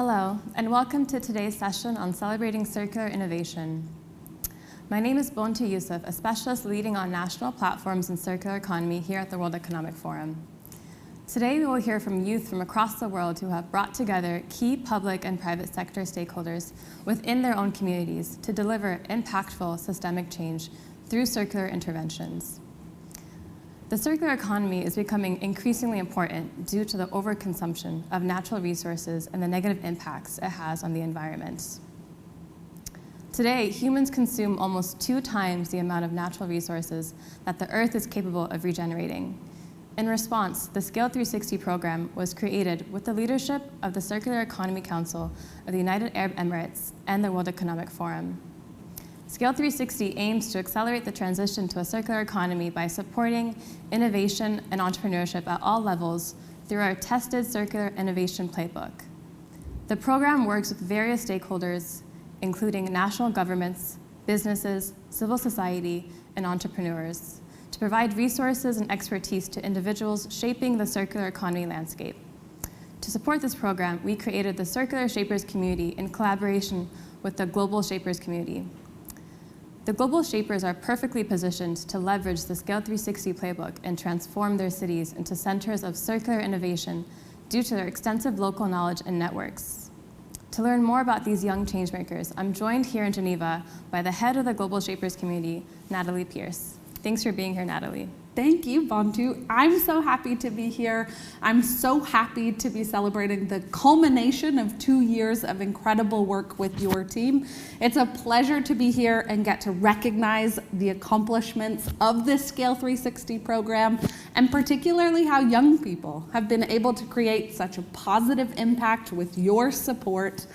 Hello, and welcome to today's session on celebrating circular innovation. My name is Bontu Youssef, a specialist leading on national platforms in circular economy here at the World Economic Forum. Today, we will hear from youth from across the world who have brought together key public and private sector stakeholders within their own communities to deliver impactful systemic change through circular interventions. The circular economy is becoming increasingly important due to the overconsumption of natural resources and the negative impacts it has on the environment. Today, humans consume almost 2 times the amount of natural resources that the Earth is capable of regenerating. In response, the Scale 360 program was created with the leadership of the Circular Economy Council of the United Arab Emirates and the World Economic Forum. Scale 360 aims to accelerate the transition to a circular economy by supporting innovation and entrepreneurship at all levels through our tested circular innovation playbook. The program works with various stakeholders, including national governments, businesses, civil society, and entrepreneurs, to provide resources and expertise to individuals shaping the circular economy landscape. To support this program, we created the Circular Shapers community in collaboration with the Global Shapers community. The Global Shapers are perfectly positioned to leverage the Scale 360 playbook and transform their cities into centers of circular innovation due to their extensive local knowledge and networks. To learn more about these young changemakers, I'm joined here in Geneva by the head of the Global Shapers community, Natalie Pierce. Thanks for being here, Natalie. Thank you, Bontu. I'm so happy to be here. I'm so happy to be celebrating the culmination of 2 years of incredible work with your team. It's a pleasure to be here and get to recognize the accomplishments of this Scale 360 program, and particularly how young people have been able to create such a positive impact with your support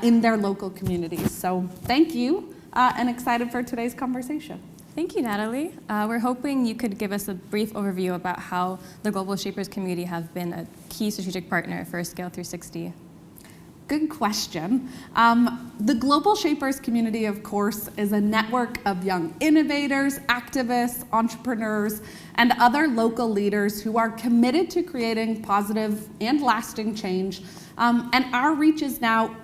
in their local communities. So thank you, and excited for today's conversation. Thank you, Natalie. We're hoping you could give us a brief overview about how the Global Shapers community have been a key strategic partner for Scale 360. Good question. The Global Shapers community, of course, is a network of young innovators, activists, entrepreneurs, and other local leaders who are committed to creating positive and lasting change. And our reach is now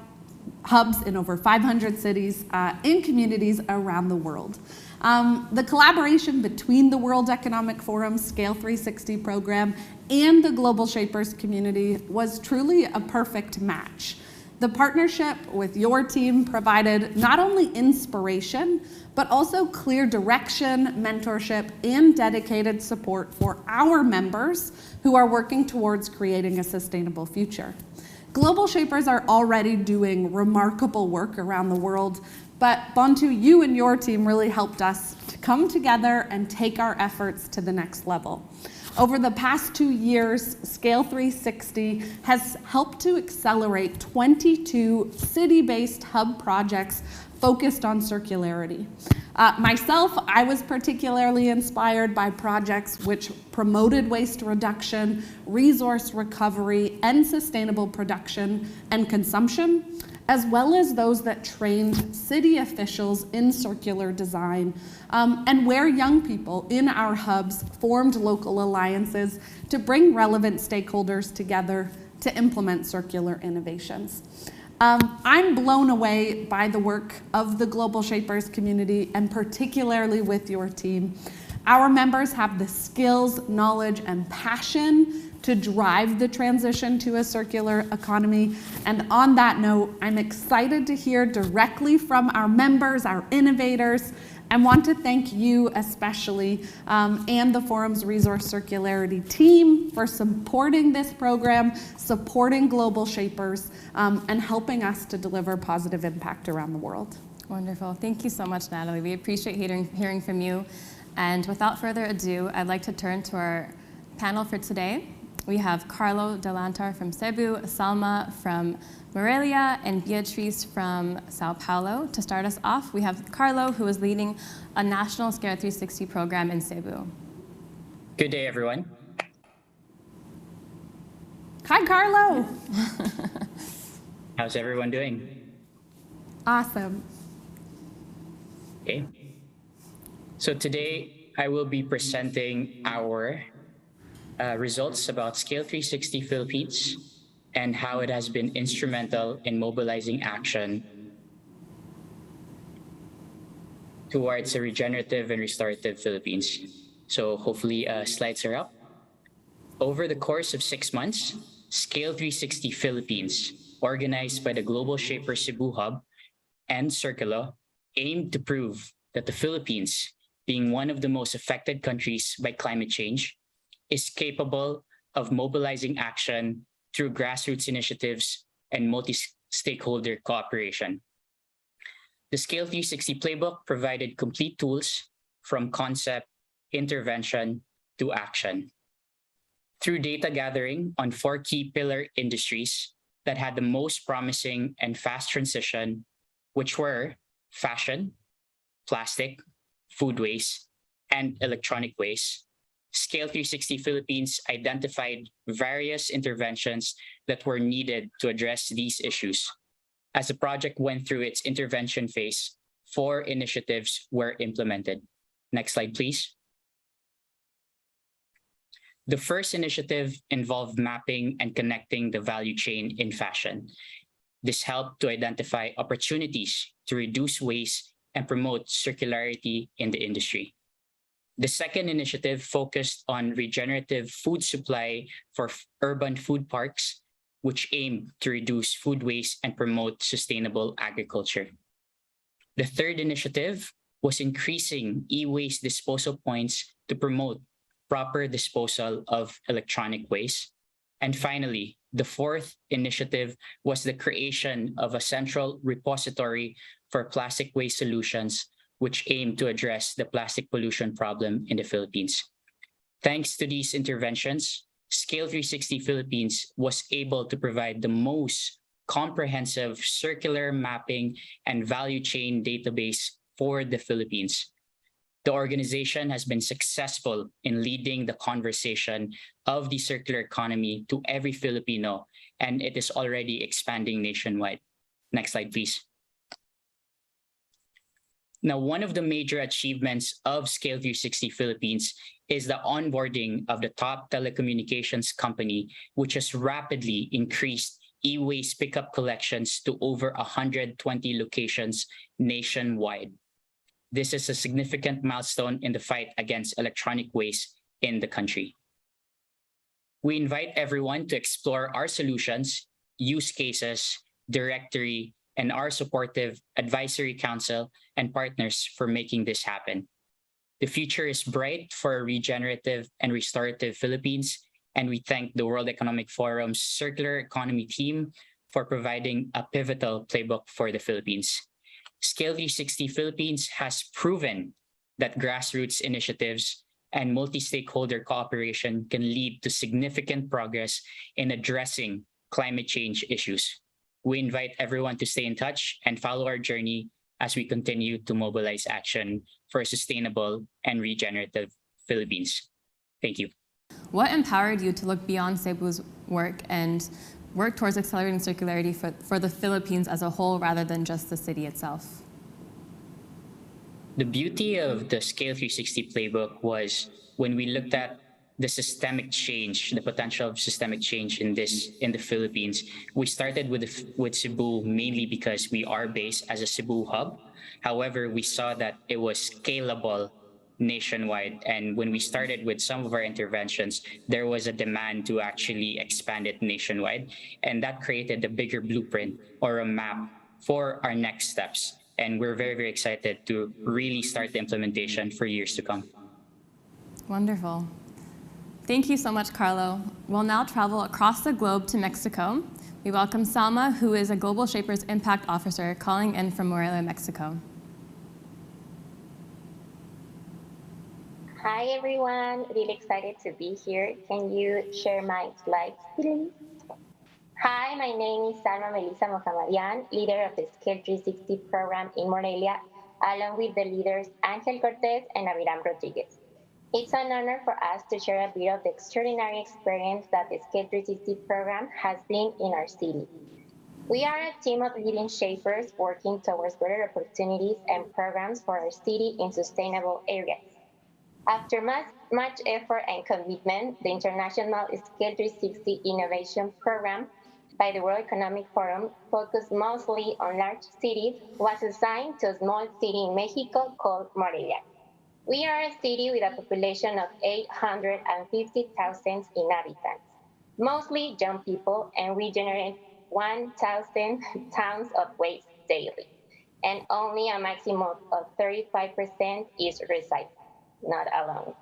hubs in over 500 cities in communities around the world. The collaboration between the World Economic Forum's Scale 360 program and the Global Shapers community was truly a perfect match. The partnership with your team provided not only inspiration, but also clear direction, mentorship, and dedicated support for our members who are working towards creating a sustainable future. Global Shapers are already doing remarkable work around the world, but Bontu, you and your team really helped us to come together and take our efforts to the next level. Over the past 2 years, Scale 360 has helped to accelerate 22 city-based hub projects focused on circularity. Myself, I was particularly inspired by projects which promoted waste reduction, resource recovery, and sustainable production and consumption, as well as those that trained city officials in circular design, and where young people in our hubs formed local alliances to bring relevant stakeholders together to implement circular innovations. I'm blown away by the work of the Global Shapers community, and particularly with your team. Our members have the skills, knowledge, and passion to drive the transition to a circular economy. And on that note, I'm excited to hear directly from our members, our innovators, and want to thank you especially and the Forum's Resource Circularity team for supporting this program, supporting Global Shapers, and helping us to deliver positive impact around the world. Wonderful. Thank you so much, Natalie. We appreciate hearing from you. And without further ado, I'd like to turn to our panel for today. We have Carlo Delantar from Cebu, Salma from Morelia, and Beatrice from Sao Paulo. To start us off, we have Carlo, who is leading a national Scale 360 program in Cebu. Good day, everyone. Hi, Carlo. How's everyone doing? Awesome. Okay. So today, I will be presenting our results about Scale 360 Philippines and how it has been instrumental in mobilizing action towards a regenerative and restorative Philippines. So hopefully slides are up. Over the course of 6 months, Scale 360 Philippines, organized by the Global Shaper Cebu Hub and Circulo, aimed to prove that the Philippines, being one of the most affected countries by climate change, is capable of mobilizing action through grassroots initiatives and multi-stakeholder cooperation. The Scale 360 playbook provided complete tools from concept, intervention, to action. Through data gathering on 4 key pillar industries that had the most promising and fast transition, which were fashion, plastic, food waste, and electronic waste, Scale 360 Philippines identified various interventions that were needed to address these issues. As the project went through its intervention phase, 4 initiatives were implemented. Next slide, please. The first initiative involved mapping and connecting the value chain in fashion. This helped to identify opportunities to reduce waste and promote circularity in the industry. The second initiative focused on regenerative food supply for urban food parks, which aimed to reduce food waste and promote sustainable agriculture. The third initiative was increasing e-waste disposal points to promote proper disposal of electronic waste. And finally, the fourth initiative was the creation of a central repository for plastic waste solutions, which aimed to address the plastic pollution problem in the Philippines. Thanks to these interventions, Scale 360 Philippines was able to provide the most comprehensive circular mapping and value chain database for the Philippines. The organization has been successful in leading the conversation of the circular economy to every Filipino, and it is already expanding nationwide. Next slide, please. Now, one of the major achievements of Scale 360 Philippines is the onboarding of the top telecommunications company, which has rapidly increased e-waste pickup collections to over 120 locations nationwide. This is a significant milestone in the fight against electronic waste in the country. We invite everyone to explore our solutions, use cases, directory, and our supportive advisory council and partners for making this happen. The future is bright for a regenerative and restorative Philippines, and we thank the World Economic Forum's Circular Economy team for providing a pivotal playbook for the Philippines. Scale 360 Philippines has proven that grassroots initiatives and multi-stakeholder cooperation can lead to significant progress in addressing climate change issues. We invite everyone to stay in touch and follow our journey as we continue to mobilize action for a sustainable and regenerative Philippines. Thank you. What empowered you to look beyond Cebu's work and work towards accelerating circularity for the Philippines as a whole rather than just the city itself? The beauty of the Scale 360 playbook was when we looked at the systemic change, the potential of systemic change in the Philippines. We started with Cebu mainly because we are based as a Cebu hub. However, we saw that it was scalable nationwide. And when we started with some of our interventions, there was a demand to actually expand it nationwide. And that created a bigger blueprint or a map for our next steps. And we're very, very excited to really start the implementation for years to come. Wonderful. Thank you so much, Carlo. We'll now travel across the globe to Mexico. We welcome Salma, who is a Global Shapers Impact Officer calling in from Morelia, Mexico. Hi, everyone. Really excited to be here. Can you share my slides, please? Hi, my name is Salma Melissa Mohammadian, leader of the Scale 360 program in Morelia, along with the leaders Angel Cortez and Aviram Rodriguez. It's an honor for us to share a bit of the extraordinary experience that the Scale 360 program has been in our city. We are a team of leading shapers working towards better opportunities and programs for our city in sustainable areas. After much effort and commitment, the International Scale 360 Innovation Program by the World Economic Forum, focused mostly on large cities, was assigned to a small city in Mexico called Morelia. We are a city with a population of 850,000 inhabitants, mostly young people, and we generate 1,000 tons of waste daily. And only a maximum of 35% is recycled, not alone.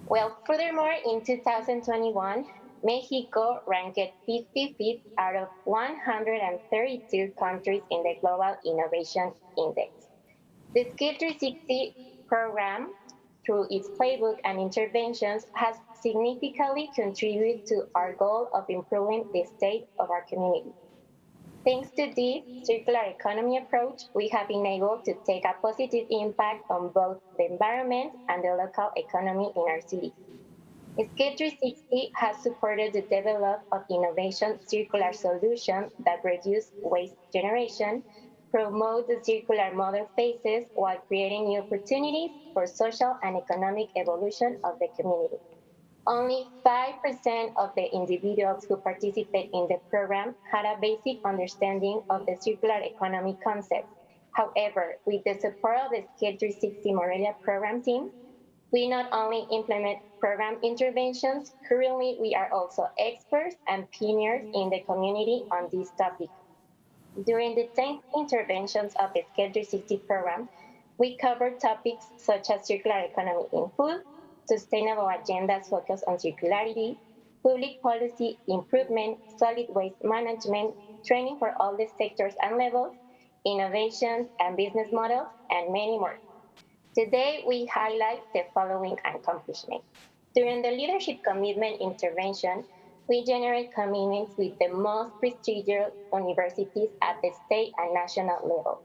Well, furthermore, in 2021, Mexico ranked 55th out of 132 countries in the Global Innovation Index. The Skill 360 program, through its playbook and interventions, has significantly contributed to our goal of improving the state of our community. Thanks to this circular economy approach, we have been able to take a positive impact on both the environment and the local economy in our city. Scale 360 has supported the development of innovation circular solutions that reduce waste generation, promote the circular model phases while creating new opportunities for social and economic evolution of the community. Only 5% of the individuals who participate in the program had a basic understanding of the circular economy concept. However, with the support of the Scale 360 Morelia program team, we not only implement program interventions, currently we are also experts and pioneers in the community on this topic. During the 10 interventions of the Scale 360 program, we covered topics such as circular economy in food, sustainable agendas focused on circularity, public policy improvement, solid waste management, training for all the sectors and levels, innovations and business models, and many more. Today, we highlight the following accomplishments. During the Leadership Commitment Intervention, we generate commitments with the most prestigious universities at the state and national level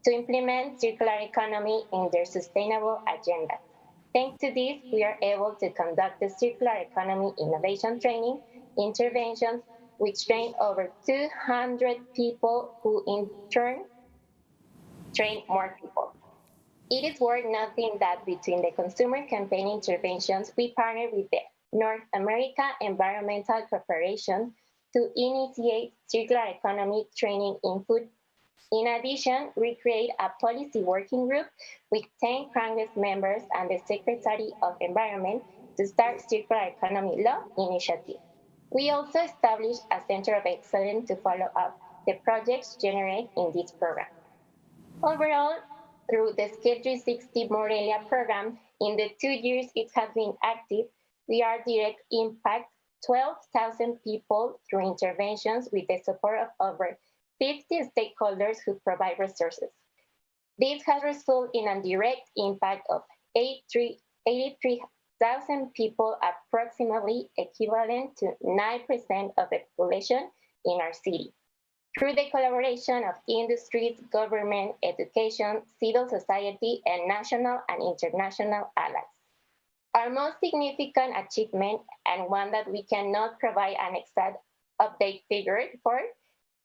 to implement circular economy in their sustainable agenda. Thanks to this, we are able to conduct the circular economy innovation training interventions, which train over 200 people who in turn train more people. It is worth noting that between the consumer campaign interventions, we partner with the North America Environmental Corporation to initiate circular economy training in food. In addition, we create a policy working group with 10 Congress members and the Secretary of Environment to start circular economy law initiative. We also established a Center of Excellence to follow up the projects generated in this program. Overall, through the Scale 360 Morelia program, in the 2 years it has been active, we are direct impact 12,000 people through interventions with the support of over 50 stakeholders who provide resources. This has resulted in a direct impact of 83,000 people, approximately equivalent to 9% of the population in our city, through the collaboration of industries, government, education, civil society, and national and international allies. Our most significant achievement, and one that we cannot provide an exact update figure for,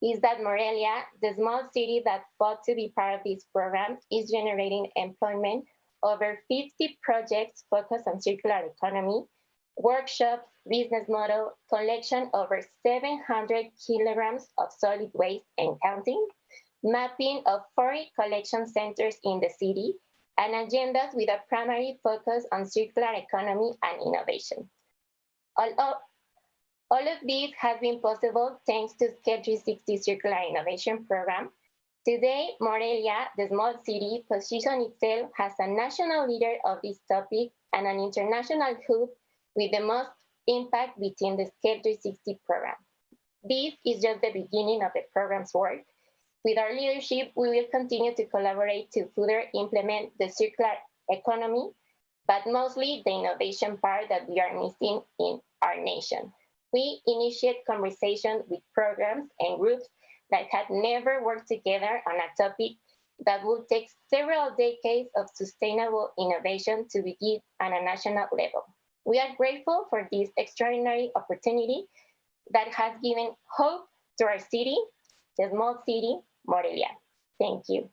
is that Morelia, the small city that fought to be part of this program, is generating employment, over 50 projects focused on circular economy, workshops, business model, collection over 700 kilograms of solid waste and counting, mapping of 40 collection centers in the city, and agendas with a primary focus on circular economy and innovation. All of this has been possible thanks to Scale 360 Circular Innovation Program. Today, Morelia, the small city, positions itself as a national leader of this topic and an international hub with the most impact within the Scale 360 program. This is just the beginning of the program's work. With our leadership, we will continue to collaborate to further implement the circular economy, but mostly the innovation part that we are missing in our nation. We initiate conversations with programs and groups that had never worked together on a topic that will take several decades of sustainable innovation to begin at a national level. We are grateful for this extraordinary opportunity that has given hope to our city, the small city, Morelia. Thank you.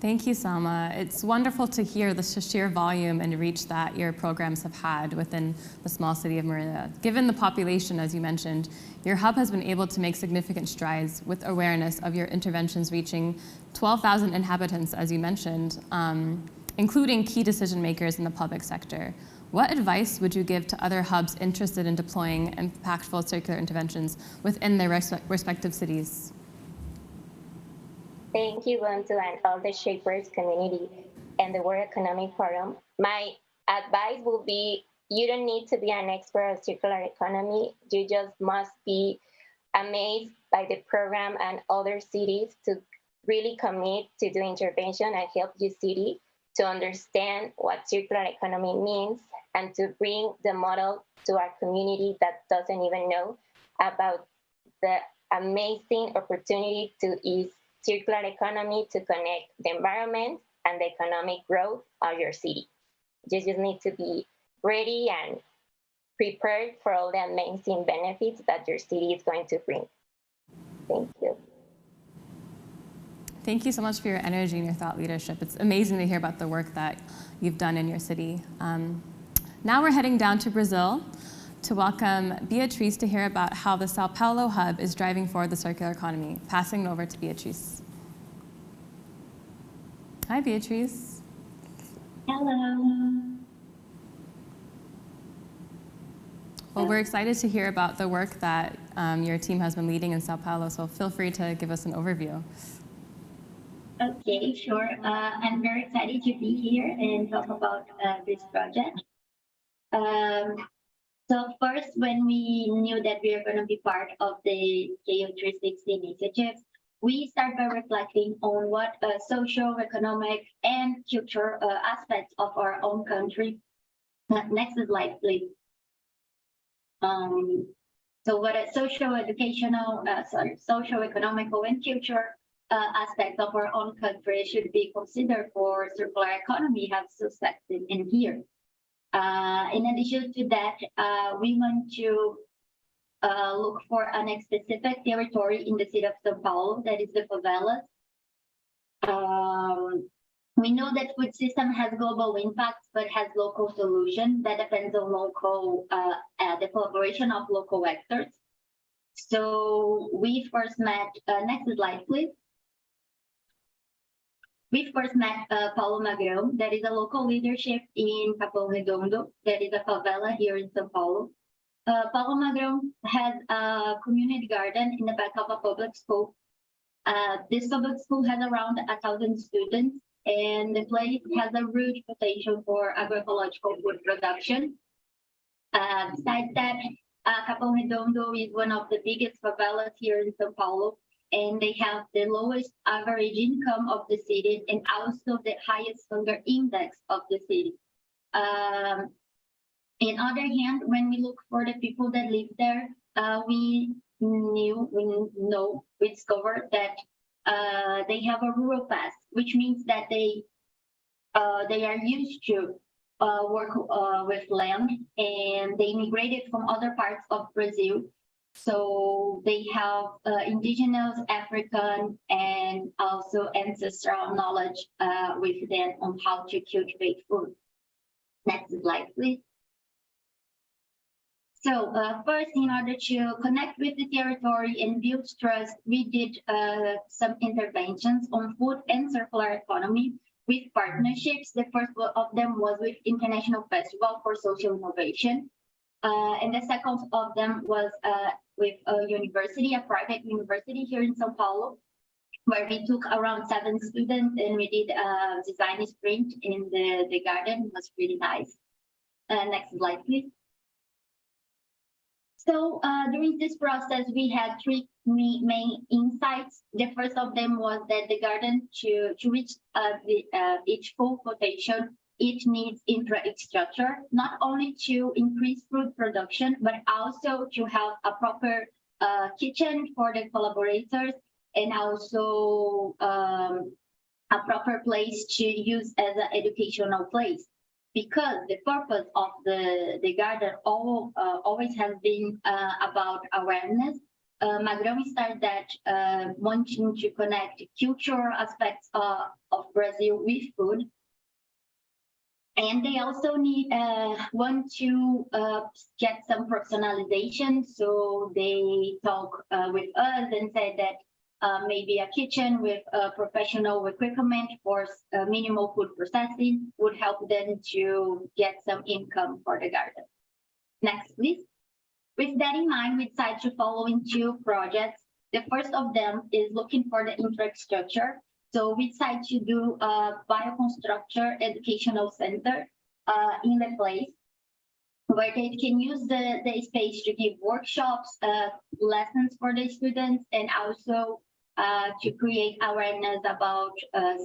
Thank you, Salma. It's wonderful to hear the sheer volume and reach that your programs have had within the small city of Morelia. Given the population, as you mentioned, your hub has been able to make significant strides with awareness of your interventions reaching 12,000 inhabitants, as you mentioned, including key decision makers in the public sector. What advice would you give to other hubs interested in deploying impactful circular interventions within their respective cities? Thank you, Buntu, and all the Shapers community and the World Economic Forum. My advice will be, you don't need to be an expert on circular economy. You just must be amazed by the program and other cities to really commit to do intervention and help your city to understand what circular economy means and to bring the model to our community that doesn't even know about the amazing opportunity to use circular economy to connect the environment and the economic growth of your city. You just need to be ready and prepared for all the amazing benefits that your city is going to bring. Thank you. Thank you so much for your energy and your thought leadership. It's amazing to hear about the work that you've done in your city. Now we're heading down to Brazil to welcome Beatriz to hear about how the Sao Paulo hub is driving forward the circular economy. Passing it over to Beatriz. Hi, Beatriz. Hello. Well, we're excited to hear about the work that your team has been leading in Sao Paulo, so feel free to give us an overview. Okay, sure. I'm very excited to be here and talk about this project. So first, when we knew that we are going to be part of the KO 360 initiatives, we start by reflecting on what social, economic, and cultural aspects of our own country. Next slide, please. So what a social, educational, social, economical, and cultural aspects of our own country should be considered for circular economy have suspected in here. In addition to that, we want to look for a specific territory in the city of Sao Paulo, that is the favelas. We know that food system has global impacts, but has local solution that depends on local, the collaboration of local actors. So we first met, next slide, please. We first met Paulo Magrão, that is a local leadership in Capão Redondo, that is a favela here in Sao Paulo. Paulo Magrão has a community garden in the back of a public school. This public school has around 1,000 students, and the place has a huge potential for agroecological food production. Besides that, Capão Redondo is one of the biggest favelas here in Sao Paulo, and they have the lowest average income of the city and also the highest hunger index of the city. On the other hand, when we look for the people that live there, we discovered that they have a rural past, which means that they are used to work with land, and they immigrated from other parts of Brazil. So they have indigenous, African, and also ancestral knowledge with them on how to cultivate food. Next slide, please. So first, in order to connect with the territory and build trust, we did some interventions on food and circular economy with partnerships. The first of them was with International Festival for Social Innovation. And the second of them was with a university, a private university here in Sao Paulo, where we took around 7 students and we did a design sprint in the garden. It was really nice. Next slide, please. So during this process, we had 3 main insights. The first of them was that the garden, to reach its full potential, it needs infrastructure, not only to increase food production, but also to have a proper kitchen for the collaborators, and also a proper place to use as an educational place. Because the purpose of the garden always has been about awareness Magrão started that wanting to connect cultural aspects of Brazil with food. And they also want to get some personalization. So they talk with us and said that maybe a kitchen with professional equipment for minimal food processing would help them to get some income for the garden. Next, please. With that in mind, we decided to follow in two projects. The first of them is looking for the infrastructure. So we decided to do a bioconstructor educational center in the place where they can use the space to give workshops, lessons for the students, and also to create awareness about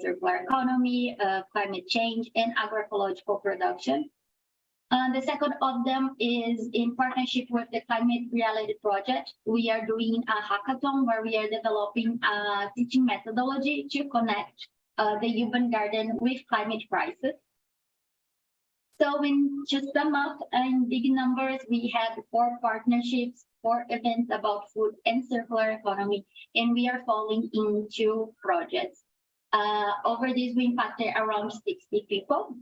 circular economy, climate change, and agroecological production. The second of them is in partnership with the Climate Reality Project. We are doing a hackathon where we are developing a teaching methodology to connect the urban garden with climate crisis. So to sum up in big numbers, we have 4 partnerships, 4 events about food and circular economy, and we are falling into projects. Over this, we impacted around 60 people.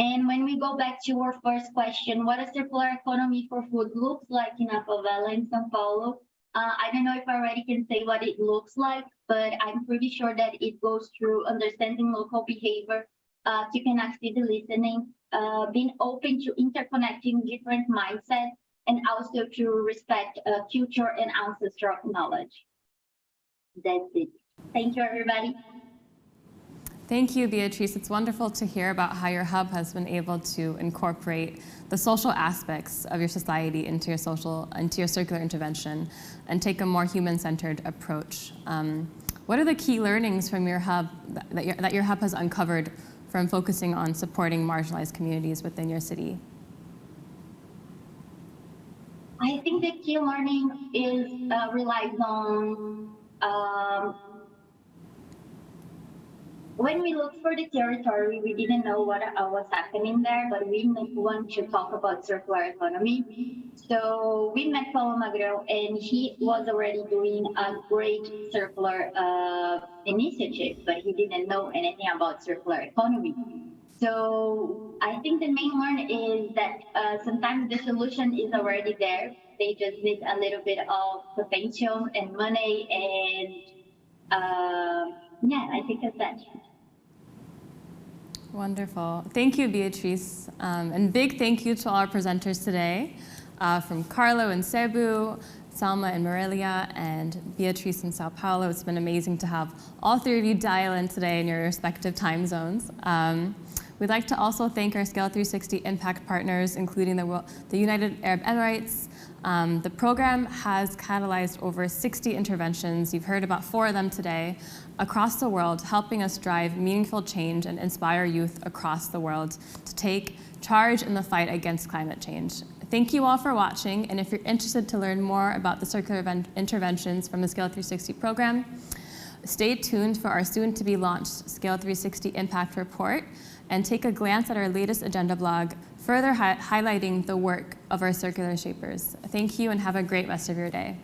And when we go back to our first question, what a circular economy for food looks like in a favela in Sao Paulo, I don't know if I already can say what it looks like, but I'm pretty sure that it goes through understanding local behavior, keeping active listening, being open to interconnecting different mindsets, and also to respect culture and ancestral knowledge. That's it. Thank you, everybody. Thank you, Beatrice. It's wonderful to hear about how your hub has been able to incorporate the social aspects of your society into your circular intervention and take a more human-centered approach. What are the key learnings from your hub that your hub has uncovered from focusing on supporting marginalized communities within your city? I think the key learning is relies on when we looked for the territory, we didn't know what was happening there, but we want to talk about circular economy. So we met Paulo Magrão, and he was already doing a great circular initiative, but he didn't know anything about circular economy. So I think the main learn is that sometimes the solution is already there. They just need a little bit of potential and money, and yeah, I think that's that. Wonderful. Thank you, Beatrice. And big thank you to all our presenters today, from Carlo in Cebu, Salma in Morelia, and Beatrice in Sao Paulo. It's been amazing to have all 3 of you dial in today in your respective time zones. We'd like to also thank our Scale 360 impact partners, including the United Arab Emirates. The program has catalyzed over 60 interventions. You've heard about 4 of them today across the world, helping us drive meaningful change and inspire youth across the world to take charge in the fight against climate change. Thank you all for watching, and if you're interested to learn more about the circular interventions from the Scale 360 program, stay tuned for our soon-to-be launched Scale 360 Impact Report, and take a glance at our latest agenda blog, further highlighting the work of our circular shapers. Thank you, and have a great rest of your day.